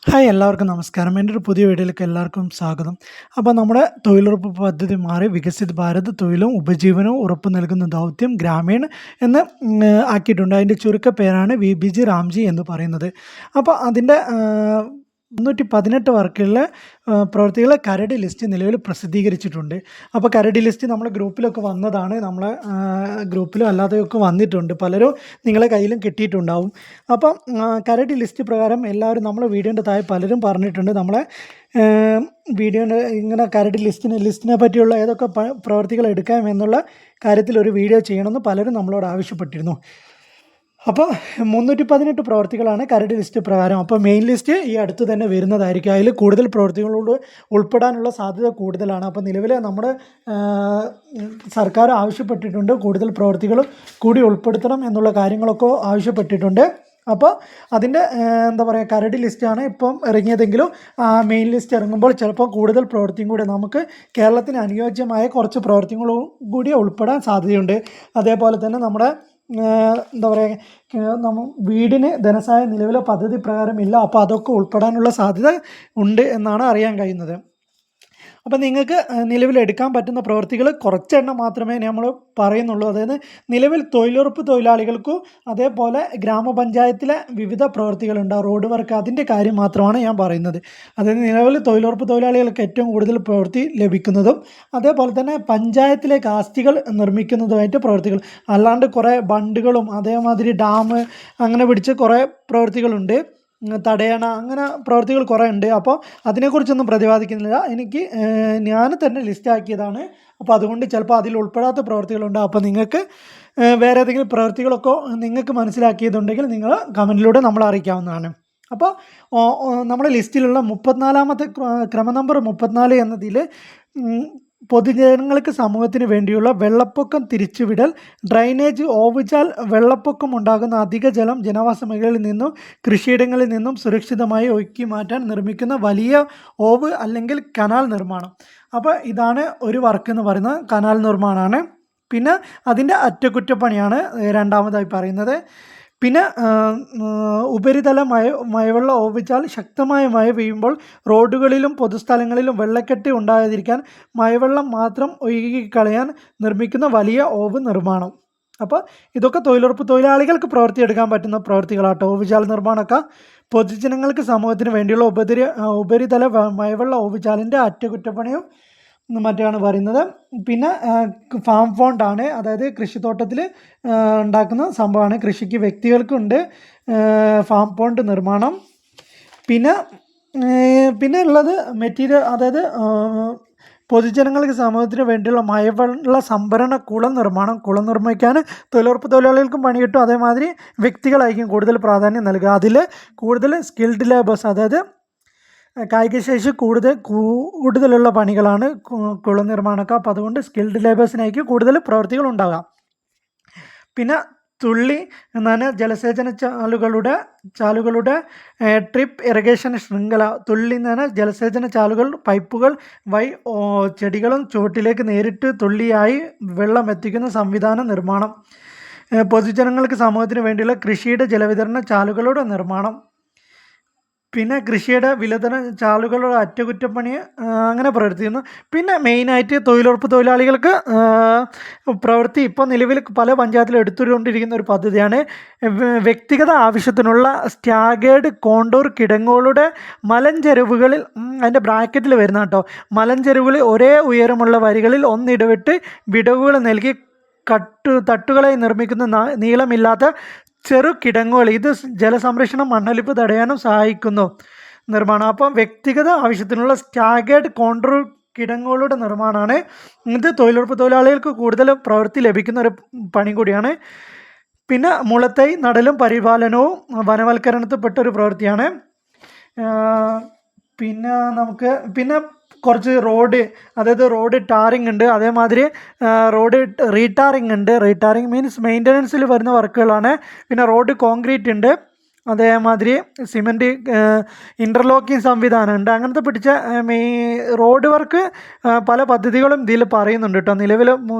Hi എല്ലാവർക്കും നമസ്കാരം. എൻ്റെ ഒരു പുതിയ വീഡിയോയിലേക്ക് എല്ലാവർക്കും സ്വാഗതം. അപ്പോൾ നമ്മുടെ തൊഴിലുറപ്പ് പദ്ധതി മാറി വികസിത് ഭാരത് തൊഴിലും ഉപജീവനവും ഉറപ്പ് നൽകുന്ന ദൗത്യം ഗ്രാമീൺ എന്ന് ആക്കിയിട്ടുണ്ട്. അതിൻ്റെ ചുരുക്ക പേരാണ് VBG റാംജി എന്ന് പറയുന്നത്. അപ്പോൾ അതിൻ്റെ 318 വർക്കുകളിലെ പ്രവൃത്തികളെ കരട് ലിസ്റ്റ് നിലവിൽ പ്രസിദ്ധീകരിച്ചിട്ടുണ്ട്. അപ്പോൾ കരട് ലിസ്റ്റ് നമ്മുടെ ഗ്രൂപ്പിലൊക്കെ വന്നതാണ്. നമ്മളെ ഗ്രൂപ്പിലും അല്ലാതെയൊക്കെ വന്നിട്ടുണ്ട്. പലരും നിങ്ങളെ കയ്യിലും കിട്ടിയിട്ടുണ്ടാവും. അപ്പം കരട് ലിസ്റ്റ് പ്രകാരം എല്ലാവരും നമ്മളെ വീഡിയോൻ്റെ താഴെ പലരും പറഞ്ഞിട്ടുണ്ട് നമ്മളെ വീഡിയോൻ്റെ ഇങ്ങനെ കരട് ലിസ്റ്റിനെ പറ്റിയുള്ള ഏതൊക്കെ പ്രവൃത്തികൾ എടുക്കാം എന്നുള്ള കാര്യത്തിൽ ഒരു വീഡിയോ ചെയ്യണമെന്ന് പലരും നമ്മളോട് ആവശ്യപ്പെട്ടിരുന്നു. അപ്പോൾ 318 പ്രവർത്തികളാണ് കരട് ലിസ്റ്റ് പ്രകാരം. അപ്പോൾ മെയിൻ ലിസ്റ്റ് ഈ അടുത്ത് തന്നെ വരുന്നതായിരിക്കും. അതിൽ കൂടുതൽ പ്രവൃത്തികളോട് ഉൾപ്പെടാനുള്ള സാധ്യത കൂടുതലാണ്. അപ്പോൾ നിലവിൽ നമ്മുടെ സർക്കാർ ആവശ്യപ്പെട്ടിട്ടുണ്ട് കൂടുതൽ പ്രവൃത്തികൾ കൂടി ഉൾപ്പെടുത്തണം എന്നുള്ള കാര്യങ്ങളൊക്കെ ആവശ്യപ്പെട്ടിട്ടുണ്ട്. അപ്പോൾ അതിൻ്റെ എന്താ പറയുക കരട് ലിസ്റ്റാണ് ഇപ്പം ഇറങ്ങിയതെങ്കിലും മെയിൻ ലിസ്റ്റ് ഇറങ്ങുമ്പോൾ ചിലപ്പോൾ കൂടുതൽ പ്രവൃത്തിയും കൂടി നമുക്ക് കേരളത്തിന് അനുയോജ്യമായ കുറച്ച് പ്രവൃത്തികളും കൂടി ഉൾപ്പെടാൻ സാധ്യതയുണ്ട്. അതേപോലെ തന്നെ നമ്മുടെ എന്താ പറയുക വീടിന് ധനസഹായം നിലവിലെ പദ്ധതി പ്രകാരം ഇല്ല. അപ്പോൾ അതൊക്കെ ഉൾപ്പെടാനുള്ള സാധ്യത ഉണ്ട് എന്നാണ് അറിയാൻ കഴിയുന്നത്. അപ്പോൾ നിങ്ങൾക്ക് നിലവിൽ എടുക്കാൻ പറ്റുന്ന പ്രവൃത്തികൾ കുറച്ചെണ്ണം മാത്രമേ നമ്മൾ പറയുന്നുള്ളൂ. അതായത് നിലവിൽ തൊഴിലുറപ്പ് തൊഴിലാളികൾക്കും അതേപോലെ ഗ്രാമപഞ്ചായത്തിലെ വിവിധ പ്രവൃത്തികളുണ്ട്, റോഡ് വർക്ക്, അതിൻ്റെ കാര്യം മാത്രമാണ് ഞാൻ പറയുന്നത്. അതായത് നിലവിൽ തൊഴിലുറപ്പ് തൊഴിലാളികൾക്ക് ഏറ്റവും കൂടുതൽ പ്രവൃത്തി ലഭിക്കുന്നതും അതേപോലെ തന്നെ പഞ്ചായത്തിലേക്ക് ആസ്തികൾ നിർമ്മിക്കുന്നതുമായിട്ട് പ്രവൃത്തികൾ, അല്ലാണ്ട് കുറേ ബണ്ടുകളും അതേമാതിരി ഡാം അങ്ങനെ പിടിച്ച് കുറേ പ്രവൃത്തികളുണ്ട്, തടയണ, അങ്ങനെ പ്രവൃത്തികൾ കുറേ ഉണ്ട്. അപ്പോൾ അതിനെക്കുറിച്ചൊന്നും പ്രതിപാദിക്കുന്നില്ല. ഞാൻ തന്നെ ലിസ്റ്റാക്കിയതാണ്. അപ്പോൾ അതുകൊണ്ട് ചിലപ്പോൾ അതിൽ ഉൾപ്പെടാത്ത പ്രവൃത്തികളുണ്ട്. അപ്പോൾ നിങ്ങൾക്ക് വേറെ ഏതെങ്കിലും പ്രവൃത്തികളൊക്കെ നിങ്ങൾക്ക് മനസ്സിലാക്കിയതുണ്ടെങ്കിൽ നിങ്ങൾ കമൻറ്റിലൂടെ നമ്മളെ അറിയിക്കാവുന്നതാണ്. അപ്പോൾ നമ്മുടെ ലിസ്റ്റിലുള്ള 34ാമത്തെ ക്രമ നമ്പർ 34 എന്നതിൽ പൊതുജനങ്ങൾക്ക് സമൂഹത്തിന് വേണ്ടിയുള്ള വെള്ളപ്പൊക്കം തിരിച്ചുവിടൽ, ഡ്രൈനേജ്, ഓവുചാൽ, വെള്ളപ്പൊക്കം ഉണ്ടാകുന്ന അധിക ജലം ജനവാസ മേഖലയിൽ നിന്നും കൃഷിയിടങ്ങളിൽ നിന്നും സുരക്ഷിതമായി ഒഴുക്കി മാറ്റാൻ നിർമ്മിക്കുന്ന വലിയ ഓവ് അല്ലെങ്കിൽ കനാൽ നിർമ്മാണം. അപ്പോൾ ഇതാണ് ഒരു വർക്ക് എന്ന് പറയുന്നത്, കനാൽ നിർമ്മാണമാണ്. പിന്നെ അതിൻ്റെ അറ്റകുറ്റപ്പണിയാണ് രണ്ടാമതായി പറയുന്നത്. പിന്നെ ഉപരിതല മഴവെള്ളം ഓവിച്ചാൽ ശക്തമായ മഴ പെയ്യുമ്പോൾ റോഡുകളിലും പൊതുസ്ഥലങ്ങളിലും വെള്ളക്കെട്ട് ഉണ്ടാകാതിരിക്കാൻ മഴവെള്ളം മാത്രം ഒഴുകിക്കളയാൻ നിർമ്മിക്കുന്ന വലിയ ഓവ് നിർമ്മാണം. അപ്പോൾ ഇതൊക്കെ തൊഴിലുറപ്പ് തൊഴിലാളികൾക്ക് പ്രവർത്തിയെടുക്കാൻ പറ്റുന്ന പ്രവൃത്തികളാട്ടോ. ഓവുചാൽ നിർമ്മാണമൊക്കെ പൊതുജനങ്ങൾക്ക് സമൂഹത്തിന് വേണ്ടിയുള്ള ഉപരിതല മഴവെള്ള ഓവുചാലിൻ്റെ അറ്റകുറ്റപ്പണിയും മറ്റാണ് പറയുന്നത്. പിന്നെ ഫാം ഫോണ്ടാണ്, അതായത് കൃഷിത്തോട്ടത്തിൽ ഉണ്ടാക്കുന്ന സംഭവമാണ്. കൃഷിക്ക് വ്യക്തികൾക്കുണ്ട് ഫാം പോണ്ട് നിർമ്മാണം. പിന്നെ ഉള്ളത് മെറ്റീരിയൽ, അതായത് പൊതുജനങ്ങൾക്ക് സമൂഹത്തിന് വേണ്ടിയുള്ള മഴവെള്ള സംഭരണ കുളം നിർമ്മാണം. കുളം നിർമ്മിക്കാൻ തൊഴിലുറപ്പ് തൊഴിലാളികൾക്കും പണി കിട്ടും. അതേമാതിരി വ്യക്തികളായിരിക്കും കൂടുതൽ പ്രാധാന്യം നൽകുക. അതിൽ കൂടുതൽ സ്കിൽഡ് ലേബേഴ്സ്, അതായത് കായികശേഷി കൂടുതലുള്ള പണികളാണ് കുളം നിർമ്മാണമൊക്കെ. അപ്പോൾ അതുകൊണ്ട് സ്കിൽഡ് ലേബേഴ്സിനായിരിക്കും കൂടുതൽ പ്രവൃത്തികൾ ഉണ്ടാകാം. പിന്നെ തുള്ളി എന്നാണ് ജലസേചന ചാലുകളുടെ ട്രിപ്പ് ഇറിഗേഷൻ ശൃംഖല. തുള്ളി എന്നാണ് ജലസേചന ചാലുകൾ, പൈപ്പുകൾ വഴി ചെടികളും ചുവട്ടിലേക്ക് നേരിട്ട് തുള്ളിയായി വെള്ളം എത്തിക്കുന്ന സംവിധാന നിർമ്മാണം. പൊതുജനങ്ങൾക്ക് സമൂഹത്തിന് വേണ്ടിയുള്ള കൃഷിയുടെ ജലവിതരണ ചാലുകളുടെ നിർമ്മാണം. പിന്നെ കൃഷിയുടെ വിലതന ചാലുകളുടെ അറ്റകുറ്റപ്പണി, അങ്ങനെ പ്രവർത്തിക്കുന്നു. പിന്നെ മെയിനായിട്ട് തൊഴിലുറപ്പ് തൊഴിലാളികൾക്ക് പ്രവൃത്തി ഇപ്പോൾ നിലവിൽ പല പഞ്ചായത്തിലും എടുത്തുകൊണ്ടിരിക്കുന്ന ഒരു പദ്ധതിയാണ് വ്യക്തിഗത ആവശ്യത്തിനുള്ള സ്റ്റാഗേർഡ് കോണ്ടൂർ കിടങ്ങുകളുടെ മലഞ്ചെരുവുകളിൽ, അതിൻ്റെ ബ്രാക്കറ്റിൽ വരുന്ന കേട്ടോ, മലഞ്ചെരുവുകളിൽ ഒരേ ഉയരമുള്ള വരികളിൽ ഒന്നിടവിട്ട് വിടവുകൾ നൽകി തട്ടുകളായി നിർമ്മിക്കുന്ന നീളമില്ലാത്ത ചെറു കിടങ്ങുകൾ. ഇത് ജലസംരക്ഷണം, മണ്ണൊലിപ്പ് തടയാനും സഹായിക്കുന്നു നിർമ്മാണം. അപ്പം വ്യക്തിഗത ആവശ്യത്തിനുള്ള സ്റ്റാഗേർഡ് കോണ്ടൂർ കിടങ്ങുകളുടെ നിർമ്മാണമാണ്. ഇത് തൊഴിലുറപ്പ് തൊഴിലാളികൾക്ക് കൂടുതൽ പ്രവൃത്തി ലഭിക്കുന്ന ഒരു പണി കൂടിയാണ്. പിന്നെ മുളത്തൈ നടലും പരിപാലനവും വനവൽക്കരണത്തിൽപ്പെട്ട ഒരു പ്രവൃത്തിയാണ്. പിന്നെ കുറച്ച് റോഡ്, അതായത് റോഡ് ടാറിങ് ഉണ്ട്, അതേമാതിരി റോഡ് റീടാറിങ് ഉണ്ട്. റീടാറിങ് മീൻസ് മെയിൻ്റനൻസിൽ വരുന്ന വർക്കുകളാണ്. പിന്നെ റോഡ് കോൺക്രീറ്റ് ഉണ്ട്, അതേമാതിരി സിമൻറ്റ് ഇൻ്റർലോക്കിംഗ് സംവിധാനം ഉണ്ട്. അങ്ങനത്തെ പിടിച്ച റോഡ് വർക്ക് പല പദ്ധതികളും ഇതിൽ പറയുന്നുണ്ട് കേട്ടോ. നിലവിൽ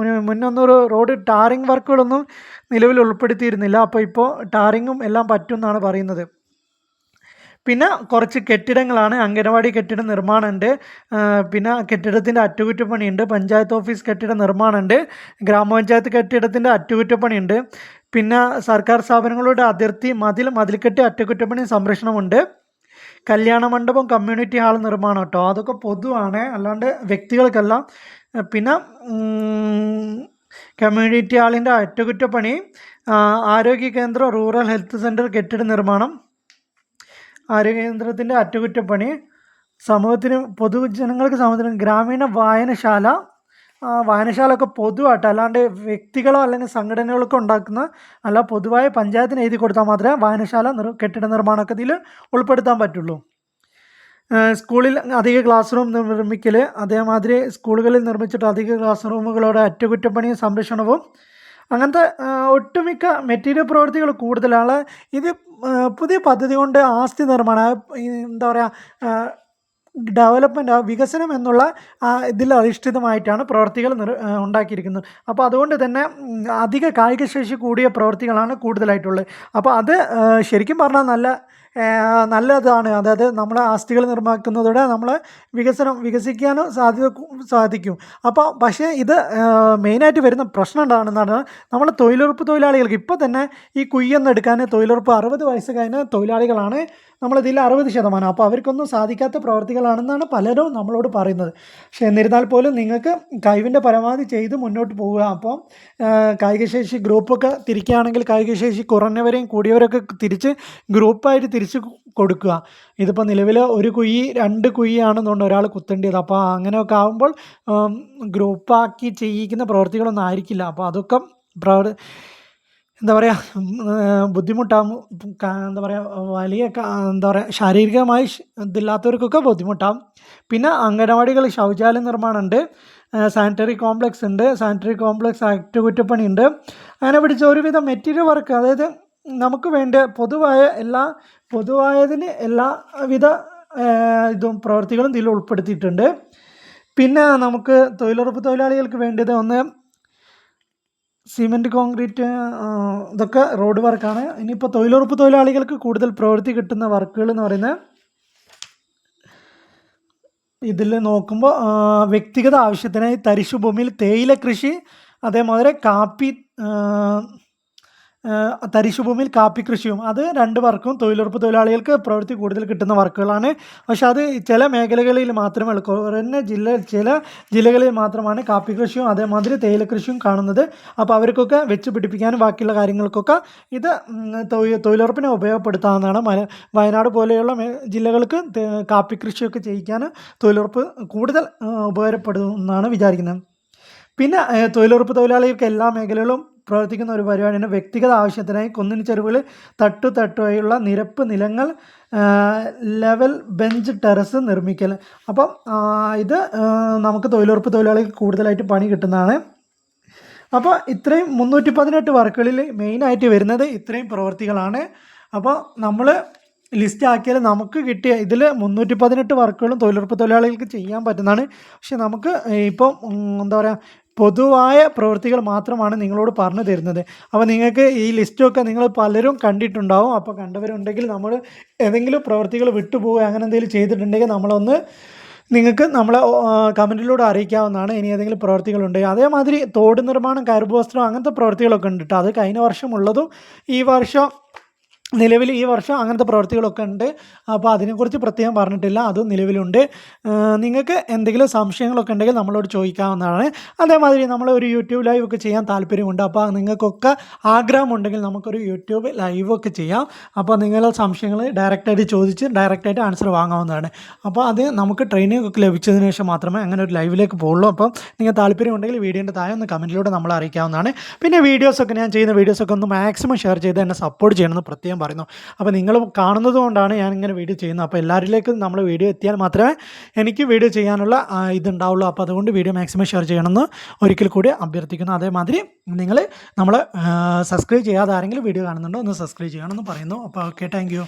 മുന്നൊന്നും റോഡ് ടാറിങ് വർക്കുകളൊന്നും നിലവിൽ ഉൾപ്പെടുത്തിയിരുന്നില്ല. അപ്പോൾ ഇപ്പോൾ ടാറിങ്ങും എല്ലാം പറ്റും എന്നാണ് പറയുന്നത്. പിന്നെ കുറച്ച് കെട്ടിടങ്ങളാണ്. അംഗനവാടി കെട്ടിട നിർമ്മാണമുണ്ട്, പിന്നെ കെട്ടിടത്തിൻ്റെ അറ്റകുറ്റപ്പണിയുണ്ട്, പഞ്ചായത്ത് ഓഫീസ് കെട്ടിട നിർമ്മാണമുണ്ട്, ഗ്രാമപഞ്ചായത്ത് കെട്ടിടത്തിൻ്റെ അറ്റകുറ്റപ്പണിയുണ്ട്, പിന്നെ സർക്കാർ സ്ഥാപനങ്ങളുടെ അതിർത്തി മതിൽക്കെട്ട് അറ്റകുറ്റപ്പണി സംരക്ഷണമുണ്ട്, കല്യാണ മണ്ഡപം കമ്മ്യൂണിറ്റി ഹാൾ നിർമ്മാണം കേട്ടോ. അതൊക്കെ പൊതുവാണ്, അല്ലാണ്ട് വ്യക്തികൾക്കല്ല. പിന്നെ കമ്മ്യൂണിറ്റി ഹാളിൻ്റെ അറ്റകുറ്റപ്പണി, ആരോഗ്യ കേന്ദ്രം, റൂറൽ ഹെൽത്ത് സെൻറ്റർ കെട്ടിട നിർമ്മാണം, ആരോഗ്യ കേന്ദ്രത്തിൻ്റെ അറ്റകുറ്റപ്പണി, സമൂഹത്തിന് ഗ്രാമീണ വായനശാല ഒക്കെ പൊതുവായിട്ട്, അല്ലാണ്ട് വ്യക്തികളോ അല്ലെങ്കിൽ സംഘടനകൾക്കോ ഉണ്ടാക്കുന്ന അല്ല, പൊതുവായ പഞ്ചായത്തിന് എഴുതി കൊടുത്താൽ മാത്രമേ വായനശാല കെട്ടിട നിർമ്മാണമൊക്കെ ഇതിൽ ഉൾപ്പെടുത്താൻ പറ്റുള്ളൂ. സ്കൂളിൽ അധിക ക്ലാസ് റൂം നിർമ്മിക്കൽ, അതേമാതിരി സ്കൂളുകളിൽ നിർമ്മിച്ചിട്ട് അധിക ക്ലാസ് റൂമുകളുടെ അറ്റകുറ്റപ്പണിയും സംരക്ഷണവും, അങ്ങനത്തെ ഒട്ടുമിക്ക മെറ്റീരിയൽ പ്രവൃത്തികൾ കൂടുതലാണ്. ഇത് പുതിയ പദ്ധതി കൊണ്ട് ആസ്തി നിർമ്മാണം, എന്താ പറയുക, ഡെവലപ്മെൻറ്റ്, വികസനം എന്നുള്ള ഇതിൽ അധിഷ്ഠിതമായിട്ടാണ് പ്രവൃത്തികൾ ഉണ്ടാക്കിയിരിക്കുന്നത്. അപ്പോൾ അതുകൊണ്ട് തന്നെ അധിക കായികശേഷി കൂടിയ പ്രവൃത്തികളാണ് കൂടുതലായിട്ടുള്ളത്. അപ്പോൾ അത് ശരിക്കും പറഞ്ഞാൽ നല്ലതാണ്. അതായത് നമ്മളെ ആസ്തികൾ നിർമ്മിക്കുന്നതോടെ നമ്മളെ വികസിക്കാനും സാധിക്കും. അപ്പോൾ പക്ഷേ ഇത് മെയിനായിട്ട് വരുന്ന പ്രശ്നം എന്താണെന്നാണ്, നമ്മൾ തൊഴിലുറപ്പ് തൊഴിലാളികൾക്ക് ഇപ്പോൾ തന്നെ ഈ കുയ്യൊന്നെടുക്കാൻ തൊഴിലുറപ്പ് 60 വയസ്സ് കഴിഞ്ഞ തൊഴിലാളികളാണ് നമ്മളിതിൽ 60%. അപ്പോൾ അവർക്കൊന്നും സാധിക്കാത്ത പ്രവർത്തികളാണെന്നാണ് പലരും നമ്മളോട് പറയുന്നത്. പക്ഷേ എന്നിരുന്നാൽ പോലും നിങ്ങൾക്ക് കഴിവിൻ്റെ പരമാവധി ചെയ്ത് മുന്നോട്ട് പോവുക. അപ്പോൾ കായികശേഷി ഗ്രൂപ്പൊക്കെ തിരിക്കുകയാണെങ്കിൽ കായികശേഷി കുറഞ്ഞവരെയും കൂടിയവരൊക്കെ തിരിച്ച് ഗ്രൂപ്പായിട്ട് തിരിച്ച് കൊടുക്കുക. ഇതിപ്പോൾ നിലവിൽ 1 കുഴി 2 കുഴിയാണെന്നുകൊണ്ട് ഒരാൾ കുത്തേണ്ടത്. അപ്പോൾ അങ്ങനെയൊക്കെ ആകുമ്പോൾ ഗ്രൂപ്പാക്കി ചെയ്യിക്കുന്ന പ്രവൃത്തികളൊന്നും ആയിരിക്കില്ല. അപ്പോൾ അതൊക്കെ എന്താ പറയുക, ബുദ്ധിമുട്ടാകും. എന്താ പറയുക, വലിയ എന്താ പറയുക, ശാരീരികമായി ഇതില്ലാത്തവർക്കൊക്കെ ബുദ്ധിമുട്ടാകും. പിന്നെ അംഗനവാടികൾ ശൗചാലയ നിർമ്മാണമുണ്ട്, സാനിറ്ററി കോംപ്ലക്സ് ഉണ്ട്, സാനിറ്ററി കോംപ്ലക്സ് അറ്റകുറ്റപ്പണി ഉണ്ട്. അങ്ങനെ പിടിച്ച ഒരുവിധം മെറ്റീരിയൽ വർക്ക്, അതായത് നമുക്ക് വേണ്ട പൊതുവായതിന് എല്ലാവിധ ഇതും പ്രവൃത്തികളും ഇതിൽ ഉൾപ്പെടുത്തിയിട്ടുണ്ട്. പിന്നെ നമുക്ക് തൊഴിലുറപ്പ് തൊഴിലാളികൾക്ക് വേണ്ടത് ഒന്ന് സിമെൻറ്റ്, കോൺക്രീറ്റ്, ഇതൊക്കെ റോഡ് വർക്കാണ്. ഇനിയിപ്പോൾ തൊഴിലുറപ്പ് തൊഴിലാളികൾക്ക് കൂടുതൽ പ്രവൃത്തി കിട്ടുന്ന വർക്കുകൾ എന്ന് പറയുന്നത് ഇതിൽ നോക്കുമ്പോൾ വ്യക്തിഗത ആവശ്യത്തിനായി തരിശുഭൂമിയിൽ തേയില കൃഷി, അതേമാതിരി തരിശുഭൂമിയിൽ കാപ്പി കൃഷിയും, അത് 2 വർക്കും തൊഴിലുറപ്പ് തൊഴിലാളികൾക്ക് പ്രവൃത്തി കൂടുതൽ കിട്ടുന്ന വർക്കുകളാണ്. പക്ഷെ അത് ചില മേഖലകളിൽ മാത്രമേ ഉള്ളൂ. ചില ജില്ലകളിൽ മാത്രമാണ് കാപ്പി കൃഷിയും അതേമാതിരി തേയില കൃഷിയും കാണുന്നത്. അപ്പോൾ അവർക്കൊക്കെ വെച്ച് പിടിപ്പിക്കാനും ബാക്കിയുള്ള കാര്യങ്ങൾക്കൊക്കെ ഇത് തൊഴിലുറപ്പിനെ ഉപയോഗപ്പെടുത്താവുന്നതാണ്. വയനാട് പോലെയുള്ള ജില്ലകൾക്ക് കാപ്പി കൃഷിയൊക്കെ ചെയ്യിക്കാൻ തൊഴിലുറപ്പ് കൂടുതൽ ഉപകാരപ്പെടുമെന്നാണ് വിചാരിക്കുന്നത്. പിന്നെ തൊഴിലുറപ്പ് തൊഴിലാളികൾക്ക് എല്ലാ മേഖലകളിലും പ്രവർത്തിക്കുന്ന ഒരു പരിപാടിയാണ് വ്യക്തിഗത ആവശ്യത്തിനായി കുന്നിൻ ചെരുവുകളിൽ തട്ടുതട്ടുമായുള്ള നിരപ്പ് നിലങ്ങൾ, ലെവൽ ബെഞ്ച് ടെറസ് നിർമ്മിക്കൽ. അപ്പം ഇത് നമുക്ക് തൊഴിലുറപ്പ് തൊഴിലാളികൾക്ക് കൂടുതലായിട്ട് പണി കിട്ടുന്നതാണ്. അപ്പോൾ ഇത്രയും 318 വർക്കുകളിൽ മെയിനായിട്ട് വരുന്നത് ഇത്രയും പ്രവൃത്തികളാണ്. അപ്പോൾ നമ്മൾ ലിസ്റ്റ് ആക്കിയാൽ നമുക്ക് കിട്ടിയ ഇതിൽ 318 വർക്കുകളും തൊഴിലുറപ്പ് തൊഴിലാളികൾക്ക് ചെയ്യാൻ പറ്റുന്നതാണ്. പക്ഷെ നമുക്ക് ഇപ്പം എന്താ പറയുക, പൊതുവായ പ്രവൃത്തികൾ മാത്രമാണ് നിങ്ങളോട് പറഞ്ഞു തരുന്നത്. അപ്പോൾ നിങ്ങൾക്ക് ഈ ലിസ്റ്റൊക്കെ നിങ്ങൾ പലരും കണ്ടിട്ടുണ്ടാവും. അപ്പോൾ കണ്ടവരുണ്ടെങ്കിൽ നമ്മൾ ഏതെങ്കിലും പ്രവൃത്തികൾ വിട്ടുപോവുക അങ്ങനെ എന്തെങ്കിലും ചെയ്തിട്ടുണ്ടെങ്കിൽ നിങ്ങൾക്ക് നമ്മളെ കമൻറ്റിലൂടെ അറിയിക്കാവുന്നതാണ്. ഇനി ഏതെങ്കിലും പ്രവൃത്തികളുണ്ടെങ്കിൽ അതേമാതിരി തോട് നിർമ്മാണം, കയർബോസ്ത്രം, അങ്ങനത്തെ പ്രവൃത്തികളൊക്കെ ഉണ്ട് കേട്ടോ. അത് കഴിഞ്ഞ വർഷമുള്ളതും ഈ വർഷം നിലവിൽ ഈ വർഷം അങ്ങനത്തെ പ്രവൃത്തികളൊക്കെ ഉണ്ട്. അപ്പോൾ അതിനെക്കുറിച്ച് പ്രത്യേകം പറഞ്ഞിട്ടില്ല, അതും നിലവിലുണ്ട്. നിങ്ങൾക്ക് എന്തെങ്കിലും സംശയങ്ങളൊക്കെ ഉണ്ടെങ്കിൽ നമ്മളോട് ചോദിക്കാവുന്നതാണ്. അതേമാതിരി നമ്മൾ ഒരു യൂട്യൂബ് ലൈവ് ഒക്കെ ചെയ്യാൻ താല്പര്യമുണ്ട്. അപ്പോൾ നിങ്ങൾക്കൊക്കെ ആഗ്രഹമുണ്ടെങ്കിൽ നമുക്കൊരു യൂട്യൂബ് ലൈവ് ഒക്കെ ചെയ്യാം. അപ്പോൾ നിങ്ങളുടെ സംശയങ്ങൾ ഡയറക്റ്റായിട്ട് ചോദിച്ച് ഡയറക്റ്റായിട്ട് ആൻസർ വാങ്ങാവുന്നതാണ്. അപ്പോൾ അത് നമുക്ക് ട്രെയിനിങ് ഒക്കെ ലഭിച്ചതിന് ശേഷം മാത്രമേ അങ്ങനെ ഒരു ലൈവിലേക്ക് പോകുള്ളൂ. അപ്പോൾ നിങ്ങൾ താല്പര്യമുണ്ടെങ്കിൽ വീഡിയോൻ്റെ താഴെ ഒന്ന് കമൻറ്റിലൂടെ നമ്മളെ അറിയിക്കാവുന്നതാണ്. പിന്നെ വീഡിയോസൊക്കെ ഞാൻ ചെയ്യുന്ന വീഡിയോസൊക്കെ ഒന്ന് മാക്സിമം ഷെയർ ചെയ്ത് എന്നെ സപ്പോർട്ട് ചെയ്യണമെന്ന് പ്രത്യേകം പറയുന്നു. അപ്പോൾ നിങ്ങൾ കാണുന്നത് കൊണ്ടാണ് ഞാനിങ്ങനെ വീഡിയോ ചെയ്യുന്നത്. അപ്പോൾ എല്ലാവരിലേക്കും നമ്മൾ വീഡിയോ എത്തിയാൽ മാത്രമേ എനിക്ക് വീഡിയോ ചെയ്യാനുള്ള ഇതുണ്ടാവുള്ളൂ. അപ്പോൾ അതുകൊണ്ട് വീഡിയോ മാക്സിമം ഷെയർ ചെയ്യണമെന്ന് ഒരിക്കൽ കൂടി അഭ്യർത്ഥിക്കുന്നു. അതേമാതിരി നിങ്ങൾ നമ്മൾ സബ്സ്ക്രൈബ് ചെയ്യാതെ ആരെങ്കിലും വീഡിയോ കാണുന്നുണ്ടോ ഒന്ന് സബ്സ്ക്രൈബ് ചെയ്യണമെന്ന് പറയുന്നു. അപ്പോൾ ഓക്കെ, താങ്ക് യു.